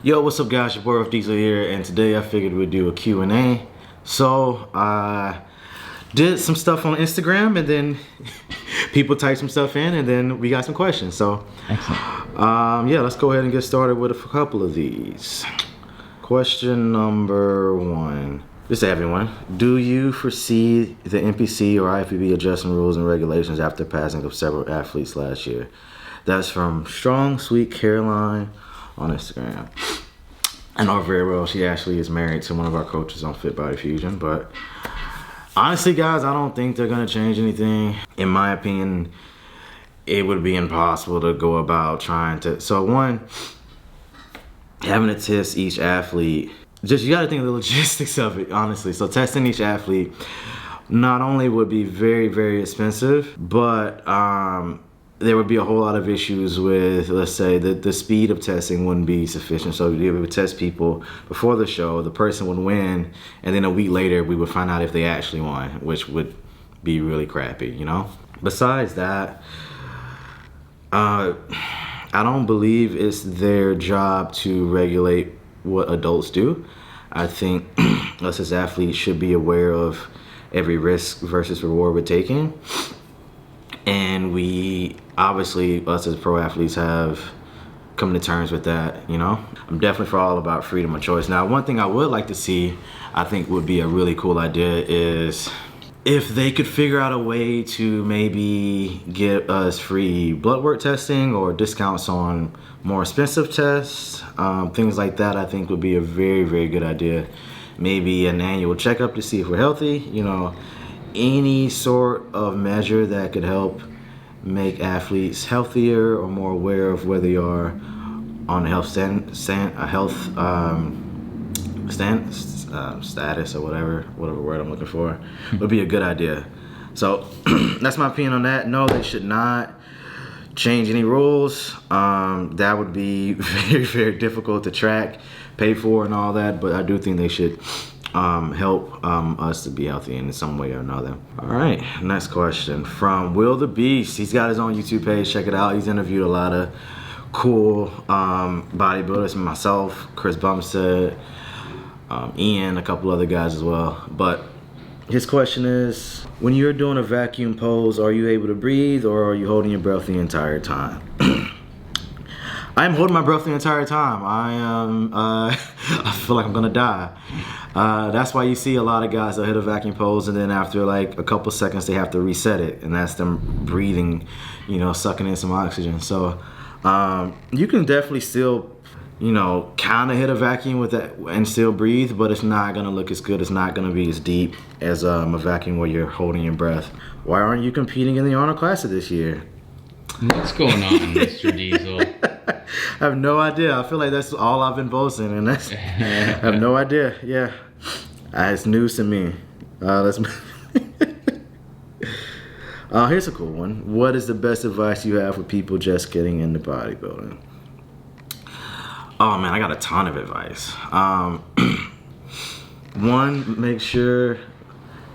Yo, what's up guys, your boy RUFFD here, and today I figured we'd do a Q&A. So, I did some stuff on Instagram, and then people typed some stuff in, and then we got some questions. So, yeah, let's go ahead and get started with a couple of these. Question number 1. Just everyone. Do you foresee the NPC or IFBB adjusting rules and regulations after passing of several athletes last year? That's from Strong Sweet Caroline on Instagram. I know her very well. She actually is married to one of our coaches on Fit Body Fusion. But honestly, guys, I don't think they're going to change anything. In my opinion, it would be impossible to go about trying to. So one, having to test each athlete, just you got to think of the logistics of it, honestly. So testing each athlete not only would be very, very expensive, but there would be a whole lot of issues with, let's say, the speed of testing wouldn't be sufficient. So we would test people before the show, the person would win, and then a week later we would find out if they actually won, which would be really crappy, you know? Besides that, I don't believe it's their job to regulate what adults do. I think us as athletes should be aware of every risk versus reward we're taking. And we, obviously, us as pro athletes have come to terms with that, you know? I'm definitely for all about freedom of choice. Now, one thing I would like to see, I think would be a really cool idea, is if they could figure out a way to maybe get us free blood work testing or discounts on more expensive tests, things like that, I think would be a very, very good idea. Maybe an annual checkup to see if we're healthy, you know? Any sort of measure that could help make athletes healthier or more aware of where they are on a health status or whatever word I'm looking for would be a good idea. So that's my opinion on that. No, they should not change any rules. That would be very, very difficult to track, pay for, and all that. But I do think they should help us to be healthy in some way or another. All right, next question from Will the Beast. He's got his own YouTube page, check it out. He's interviewed a lot of cool bodybuilders, myself, Chris Bumstead, Ian, a couple other guys as well. But his question is, when you're doing a vacuum pose, are you able to breathe or are you holding your breath the entire time? I'm holding my breath the entire time. I feel like I'm gonna die. That's why you see a lot of guys that hit a vacuum pose and then after like a couple seconds they have to reset it, and that's them breathing, you know, sucking in some oxygen. So you can definitely still, you know, kind of hit a vacuum with that and still breathe, but it's not gonna look as good. It's not gonna be as deep as a vacuum where you're holding your breath. Why aren't you competing in the Arnold Classic this year? What's going on, Mr. Diesel? I have no idea. I feel like that's all I've been boasting, and that's I have no idea. Yeah, it's news to me. Here's a cool one. What is the best advice you have for people just getting into bodybuilding? Oh man, I got a ton of advice. One, make sure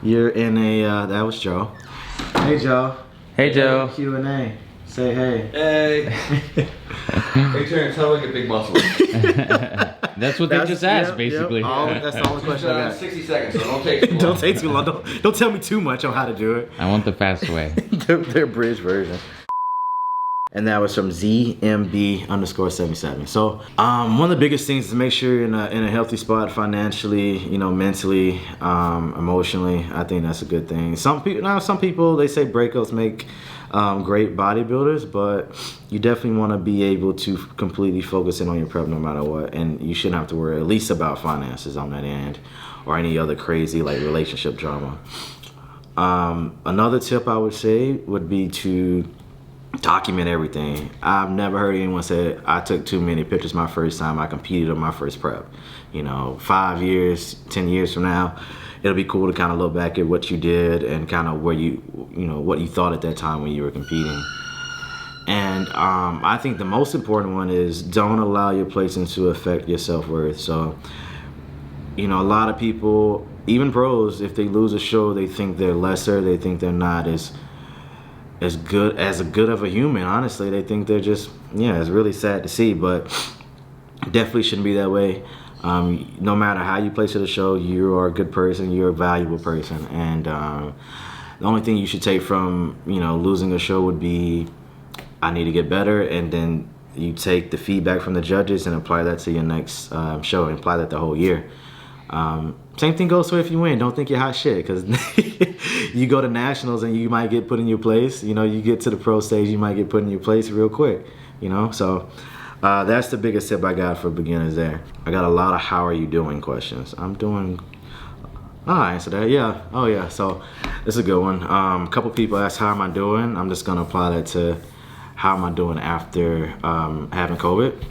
you're in a. That was Joe. Hey Joe. Hey Joe. Q&A. Say hey. Hey. Hey Terrence, how do I get big muscles? That's what they just asked, basically. Yep. That's all the question I got. 60 seconds, so don't take too long. Don't take too long. Don't tell me too much on how to do it. I want the fast way. Their bridge version. And that was from ZMB_77. So one of the biggest things is to make sure you're in a healthy spot financially, you know, mentally, emotionally. I think that's a good thing. Some people they say breakups make great bodybuilders, but you definitely want to be able to completely focus in on your prep no matter what, and you shouldn't have to worry at least about finances on that end or any other crazy like relationship drama. Another tip I would say would be to document everything. I've never heard anyone say I took too many pictures my first time I competed on my first prep. You know, 5 years, 10 years from now, it'll be cool to kind of look back at what you did and kind of where you know, what you thought at that time when you were competing. And I think the most important one is don't allow your placings to affect your self-worth. So, you know, a lot of people, even pros, if they lose a show, they think they're lesser. They think they're not as good of a human. Honestly, they think they're just, yeah, it's really sad to see. But Definitely shouldn't be that way. No matter how you place at a show, you are a good person, you're a valuable person, and the only thing you should take from, you know, losing a show would be, I need to get better, and then you take the feedback from the judges and apply that to your next show, and apply that the whole year. Same thing goes for if you win. Don't think you're hot shit, because you go to nationals and you might get put in your place. You know, you get to the pro stage, you might get put in your place real quick, you know? So that's the biggest tip I got for beginners there. I got a lot of how are you doing questions. I'm doing, I answered that, yeah. Oh yeah, so this is a good one. A couple people asked how am I doing. I'm just gonna apply that to how am I doing after having COVID.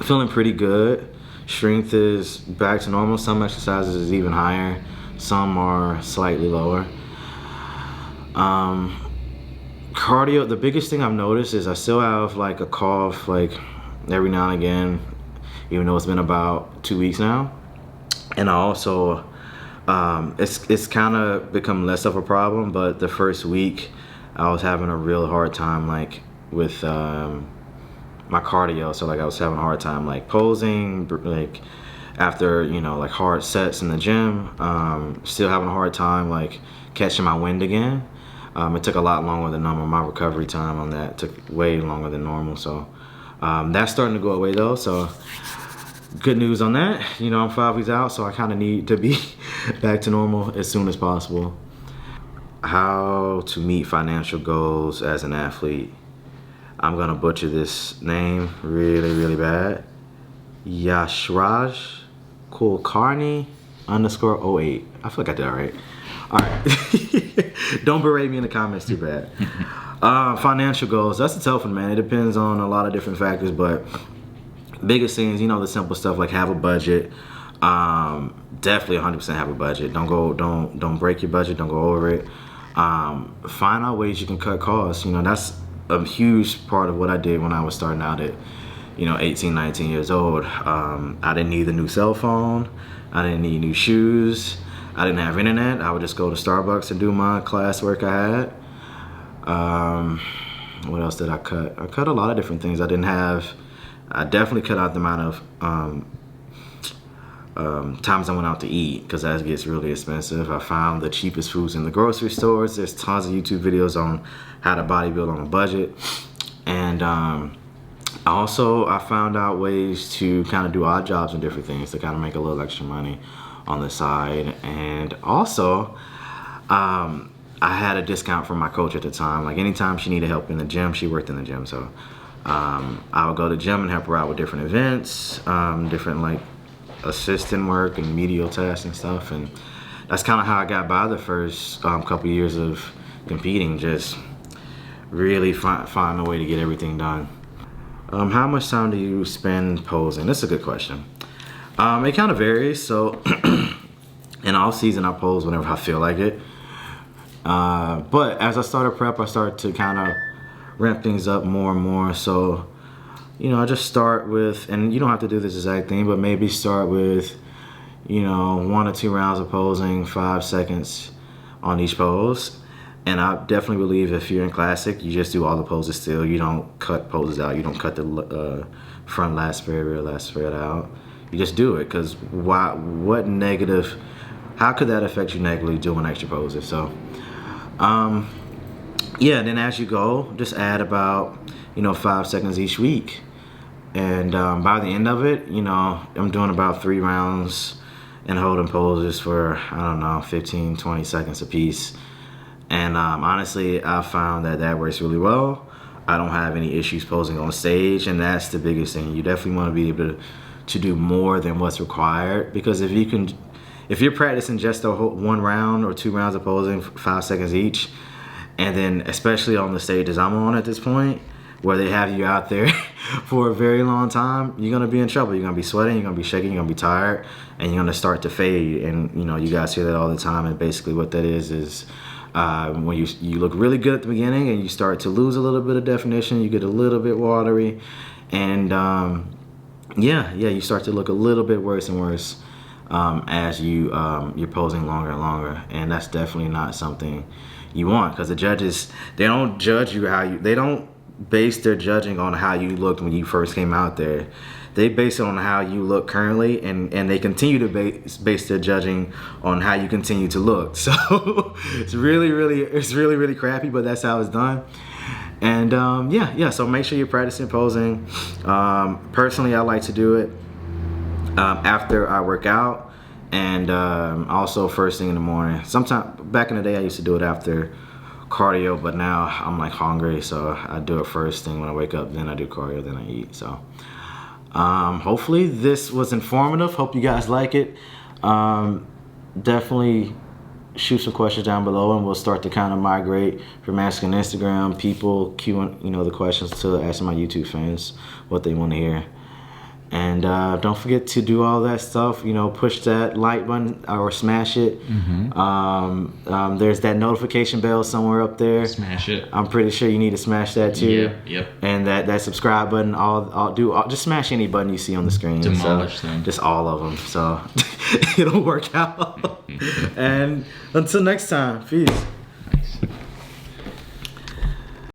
Feeling pretty good. Strength is back to normal. Some exercises is even higher. Some are slightly lower. Cardio, the biggest thing I've noticed is I still have like a cough like every now and again, even though it's been about 2 weeks now. And I also, it's kind of become less of a problem, but the first week I was having a real hard time like with my cardio. So like I was having a hard time like posing, like after, you know, like hard sets in the gym. Still having a hard time like catching my wind again. It took a lot longer than normal. My recovery time on that took way longer than normal. So that's starting to go away though. So good news on that. You know, I'm 5 weeks out, so I kind of need to be back to normal as soon as possible. How to meet financial goals as an athlete. I'm gonna butcher this name really, really bad. Yashraj Kulkarni _08. I feel like I did all right. All right. Don't berate me in the comments too bad. Financial goals, that's a tough one, man. It depends on a lot of different factors, but biggest things, you know, the simple stuff like have a budget. Definitely 100% have a budget. Don't break your budget, don't go over it. Find out ways you can cut costs. You know, that's a huge part of what I did when I was starting out at, you know, 18, 19 years old. I didn't need a new cell phone. I didn't need new shoes. I didn't have internet. I would just go to Starbucks and do my classwork I had. What else did I cut? I cut a lot of different things. I definitely cut out the amount of times I went out to eat, because that gets really expensive. I found the cheapest foods in the grocery stores. There's tons of YouTube videos on how to bodybuild on a budget. And I found out ways to kind of do odd jobs and different things to kind of make a little extra money on the side. And also, I had a discount from my coach at the time. Like anytime she needed help in the gym, she worked in the gym. So I would go to the gym and help her out with different events, different like assistant work and medial tasks and stuff. And that's kind of how I got by the first couple years of competing, just really find a way to get everything done. How much time do you spend posing? That's a good question. It kind of varies. So in off season, I pose whenever I feel like it. But as I started prep, I started to kind of ramp things up more and more. So, you know, I just start with, and you don't have to do this exact thing, but maybe start with, you know, 1 or 2 rounds of posing, 5 seconds on each pose. And I definitely believe if you're in classic, you just do all the poses still. You don't cut poses out. You don't cut the front last spread, rear last spread out. You just do it, because what negative, how could that affect you negatively doing extra poses? So, yeah, then as you go, just add about, you know, 5 seconds each week. And by the end of it, you know, I'm doing about 3 rounds and holding poses for, I don't know, 15, 20 seconds a piece. And honestly, I found that works really well. I don't have any issues posing on stage, and that's the biggest thing. You definitely want to be able to do more than what's required, because if you're practicing just a 1 round or 2 rounds of posing, 5 seconds each, and then especially on the stages I'm on at this point, where they have you out there for a very long time, you're gonna be in trouble. You're gonna be sweating, you're gonna be shaking, you're gonna be tired, and you're gonna start to fade. And you know, you guys hear that all the time. And basically, what that is when you look really good at the beginning and you start to lose a little bit of definition, you get a little bit watery, and yeah, you start to look a little bit worse and worse as you're posing longer and longer. And that's definitely not something you want, because the judges, they don't judge you they don't base their judging on how you looked when you first came out there. they base it on how you look currently, and they continue to base their judging on how you continue to look. So it's really crappy, but that's how it's done. And so make sure you're practicing posing. Personally, I like to do it after I work out, and also first thing in the morning. Sometimes back in the day I used to do it after cardio, but now I'm like hungry, so I do it first thing when I wake up, then I do cardio, then I eat. So hopefully this was informative. Hope you guys like it. Definitely shoot some questions down below, and we'll start to kind of migrate from asking Instagram people the questions to asking my YouTube fans what they want to hear. And don't forget to do all that stuff. Push that like button or smash it. There's that notification bell somewhere up there. Smash it. I'm pretty sure you need to smash that too. Yep. And that subscribe button. Just smash any button you see on the screen. Demolish them. Just all of them. So it'll work out. And until next time, peace.